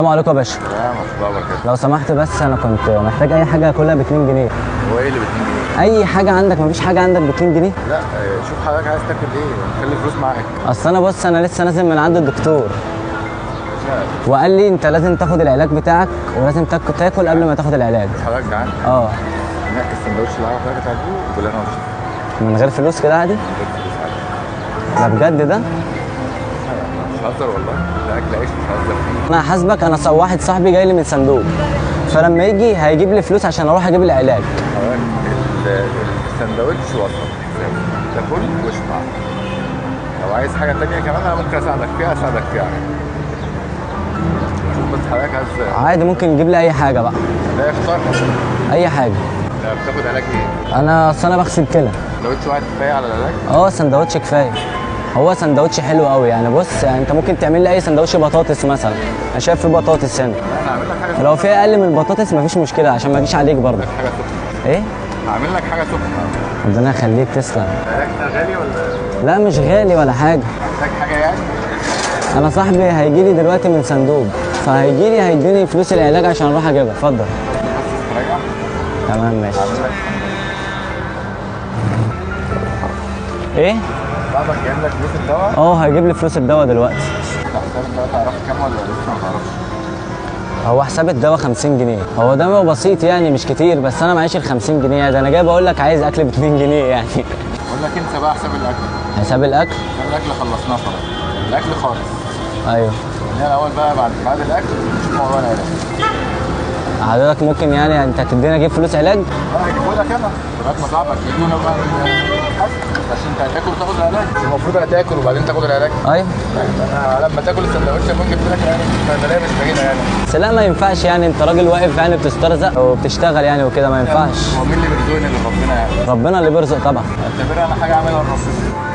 السلام عليكم يا باشا. لا مصدر كده. لو سمحت بس انا كنت محتاج اي حاجه اكلها ب 2 جنيه. هو ايه اللي ب 2 جنيه؟ اي حاجه عندك؟ مفيش حاجه عندك ب 2 جنيه؟ لا شوف حضرتك عايز تاكل ايه؟ خلي الفلوس معاك. اصل انا بص انا لسه نازل من عند الدكتور وقال لي انت لازم تاخد العلاج بتاعك ولازم تاكل قبل ما تاخد العلاج. حضرتك جعان؟ اه. هناك السندوتش اللي حضرتك هتاكله وبالهنا والشفا. من غير فلوس كده عادي؟ من غير فلوس عادي. ده بجد ده؟ مش هزر والله، ده اكل عيش مش هزر فيه. انا هحاسبك. انا واحد صاحبي جاي لي من صندوق فلما يجي هيجيب لي فلوس عشان اروح اجيب العلاج. حضرتك السندوتش وصل تاكل واشبع. لو عايز حاجه تانية كمان انا ممكن اساعدك فيها شوف بس حضرتك عايز. عادي ممكن يجيب لي اي حاجه بقى. لا اختار اي حاجه. لا بتاخد علاج ايه؟ انا بغسل كلى. سندوتش واحد كفايه على العلاج؟ سندوتش كفايه. هو سندوتش حلو قوي يعني. بص يعني انت ممكن تعمل لي اي سندوتش بطاطس مثلا. انا شايف في بطاطس هنا. انا هعمل لك حاجه لو في اقل من البطاطس مفيش مشكله عشان ما اجيش عليك برضه. حاجه سخنه. ايه؟ هعمل لك حاجه سخنه. ربنا يخليك تسلم. العلاج ده غالي ولا؟ لا مش غالي ولا حاجه. محتاج حاجه يعني؟ انا صاحبي هيجي لي دلوقتي من صندوق فهيجي لي هيديني فلوس العلاج عشان اروح اجيبها. اتفضل. بس تراجع. تمام ماشي. هعمل لك. ايه؟ صاحبك جايب لك فلوس الدواء؟ هيجيب لي فلوس الدواء دلوقتي. حساب الدواء تعرف كام ولا لسه ما تعرفش؟ هو حساب الدواء 50 جنيه. هو دواء بسيط يعني مش كتير بس انا معيش ال 50 جنيه. ده انا جاي بقول لك عايز اكل ب 2 جنيه يعني. بقول لك انسى بقى حساب الاكل. حساب الاكل؟ حساب الاكل خلصناه خلاص. الاكل خالص. ايوه. خلينا الاول بقى بعد الاكل نشوف موضوع العلاج. حضرتك ممكن يعني انت هتديني اجيب فلوس علاج؟ لا هجيبه لك انا لغايه ما صاحبك يجي هنا بقى عشان انت هتاكل وتاخد العلاج. المفروض هتاكل وبعدين تاخد العلاج. ايوه. انا لما تاكل السندوتش ممكن جبت لك يعني الصيدليه مش بعيده يعني. بس لا ما ينفعش يعني. انت راجل واقف يعني بتسترزق وبتشتغل يعني وكده ما ينفعش. هو مين اللي بيرزقني؟ اللي ربنا يعني. ربنا اللي بيرزق طبعا. اعتبرها انا حاجه عاملها لربنا.